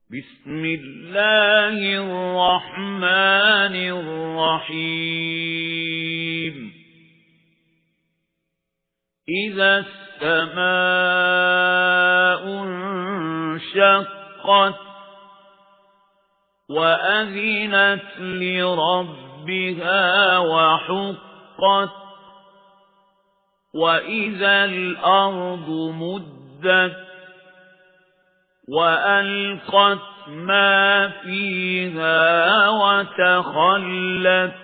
بسم الله الرحمن الرحيم إذا السماء انشقت وأذنت لربها وحقت وإذا الأرض مدت وألقت ما فيها وتخلت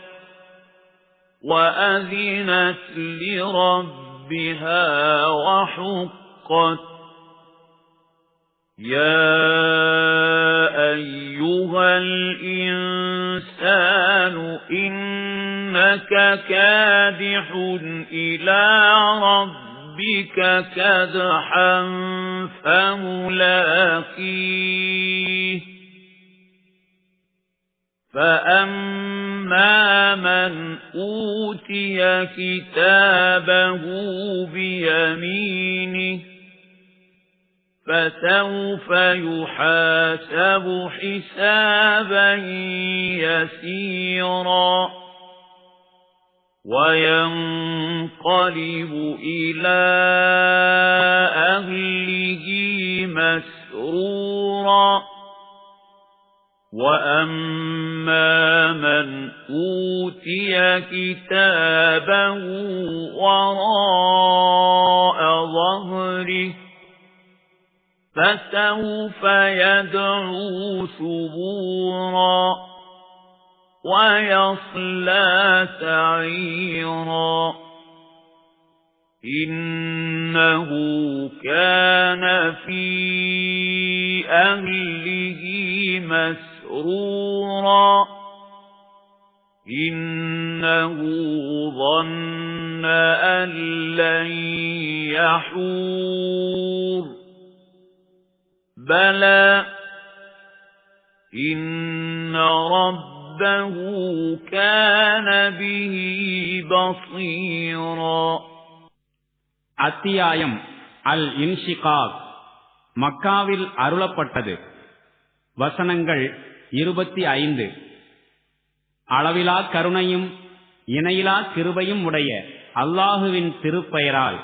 وأذنت لربها وحقت يا أيها الإنسان إنك كادح إلى ربك كدحا فملاقيه فأما من أوتي كتابه بيمينه فسوف يحاسب حسابا يسيرا وينقلب إلى أهله مسرورا وأما من أوتي كتابه وراء ظهره فسوف يدعو ثبورا ويصلى سعيرا إنه كان في أهله مسرورا إنه ظن أن لن يحور بلى إن ربه كان به بصيرا. அத்தியாயம் அல் இன்ஷிகாக் மக்காவில் அருளப்பட்டது. வசனங்கள் 25. அளவிலா கருணையும் இணையிலா கிருபையும் உடைய அல்லாஹுவின் திருப்பெயரால்.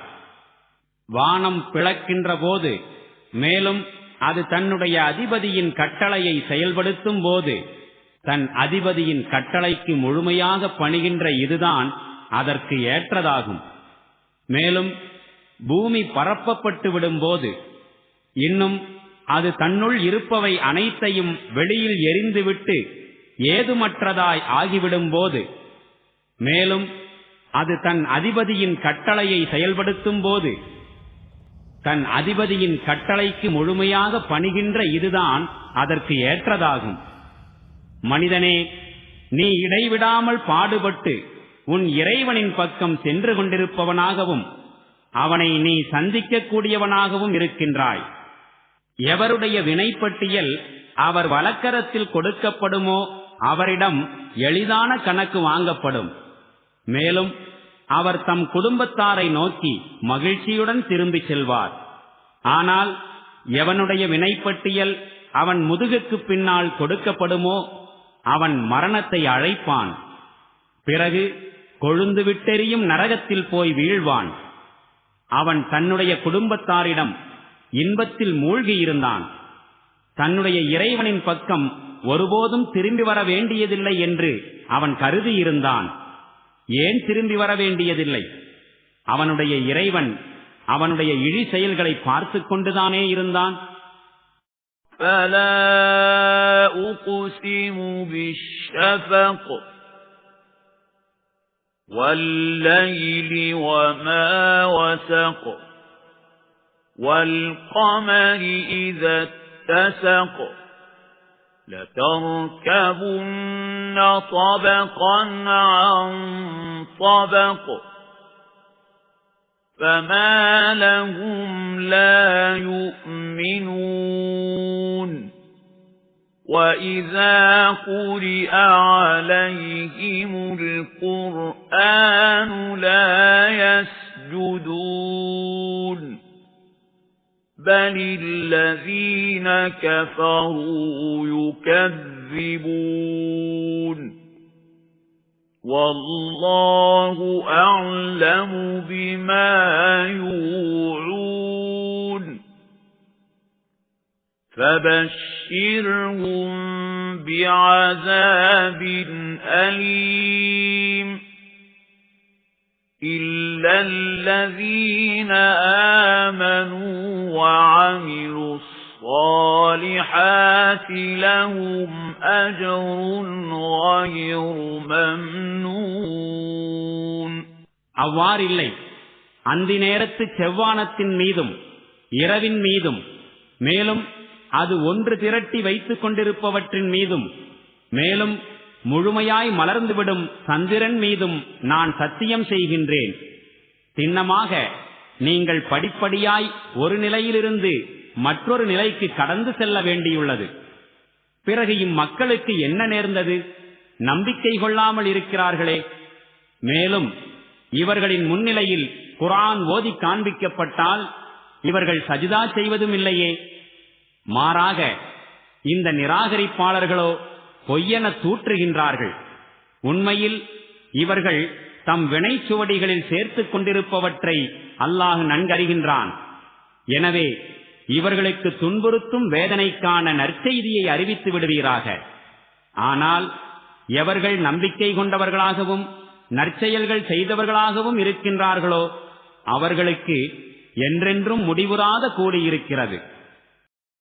வானம் பிளக்கின்ற போது, மேலும் அது தன்னுடைய அதிபதியின் கட்டளையை செயல்படுத்தும் போது தன் அதிபதியின் கட்டளைக்கு முழுமையாக பணிகின்ற இதுதான் அதற்கு ஏற்றதாகும். மேலும் பூமி பரப்பப்பட்டு விடும்போது, இன்னும் அது தன்னுள் இருப்பவை அனைத்தையும் வெளியில் எறிந்துவிட்டு ஏதுமற்றதாய் ஆகிவிடும் போது, மேலும் அது தன் அதிபதியின் கட்டளையை செயல்படுத்தும் போது தன் அதிபதியின் கட்டளைக்கு முழுமையாக பணிகின்ற இதுதான் அதற்கு ஏற்றதாகும். மனிதனே, நீ இடைவிடாமல் பாடுபட்டு உன் இறைவனின் பக்கம் சென்று கொண்டிருப்பவனாகவும் அவனை நீ சந்திக்கக்கூடியவனாகவும் இருக்கின்றாய். எவருடைய வினைப்பட்டியல் அவர் வலக்கரத்தில் கொடுக்கப்படுமோ அவரிடம் எளிதான கணக்கு வாங்கப்படும். மேலும் அவர் தம் குடும்பத்தாரை நோக்கி மகிழ்ச்சியுடன் திரும்பிச் செல்வார். ஆனால் எவனுடைய வினைப்பட்டியல் அவன் முதுகுக்கு பின்னால் கொடுக்கப்படுமோ அவன் மரணத்தை அழைப்பான். பிறகு கொழுந்து விட்டெறியும் நரகத்தில் போய் வீழ்வான். அவன் தன்னுடைய குடும்பத்தாரிடம் இன்பத்தில் மூழ்கியிருந்தான். தன்னுடைய இறைவனின் பக்கம் ஒருபோதும் திரும்பி வர வேண்டியதில்லை என்று அவன் கருதியிருந்தான். ஏன் திரும்பி வர வேண்டியதில்லை? அவனுடைய இறைவன் அவனுடைய இழி செயல்களை பார்த்து கொண்டுதானே இருந்தான். فَلَا أُقْسِمُ بِالشَّفَقِ وَاللَّيْلِ وَمَا وَسَقَ وَالْقَمَرِ إِذَا اتَّسَقَ لَتَرْكَبُنَّ طَبَقًا عَنْ طَبَقٍ فَمَا لَهُمْ لَا يُؤْمِنُونَ وَإِذَا قُرِئَ عَلَيْهِمُ الْقُرْآنُ لَا يَسْجُدُونَ بل الذين كفروا يكذبون والله أعلم بما يوعون فبشرهم بعذاب أليم إلا الذين آمنوا وعملوا الصالحات لهم أجر غير ممنون. அவ்வாறில்லை, அந்தி நேரத்து செவ்வானத்தின் மீதும் இரவின் மீதும் மேலும் அது ஒன்று திரட்டி வைத்துக் கொண்டிருப்பவற்றின் மீதும் மேலும் முழுமையாய் மலர்ந்துவிடும் சந்திரன் மீதும் நான் சத்தியம் செய்கின்றேன். சின்னமாக நீங்கள் படிப்படியாய் ஒரு நிலையிலிருந்து மற்றொரு நிலைக்கு கடந்து செல்ல வேண்டியுள்ளது. பிறகு இம்மக்களுக்கு என்ன நேர்ந்தது? நம்பிக்கை கொள்ளாமல் இருக்கிறார்களே. மேலும் இவர்களின் முன்னிலையில் குர்ஆன் ஓதி காண்பிக்கப்பட்டால் இவர்கள் சஜிதா செய்வதும் இல்லையே. மாறாக இந்த நிராகரிப்பாளர்களோ பொய்யென தூற்றுகின்றார்கள். உண்மையில் இவர்கள் தம் வினைச்சுவடிகளில் சேர்த்துக் கொண்டிருப்பவற்றை அல்லாஹ் நன்கறிகின்றான். எனவே இவர்களுக்கு துன்புறுத்தும் வேதனைக்கான நற்செய்தியை அறிவித்து விடுவீராக. ஆனால் எவர்கள் நம்பிக்கை கொண்டவர்களாகவும் நற்செயல்கள் செய்தவர்களாகவும் இருக்கின்றார்களோ அவர்களுக்கு என்றென்றும் முடிவுறாத கூலி இருக்கிறது.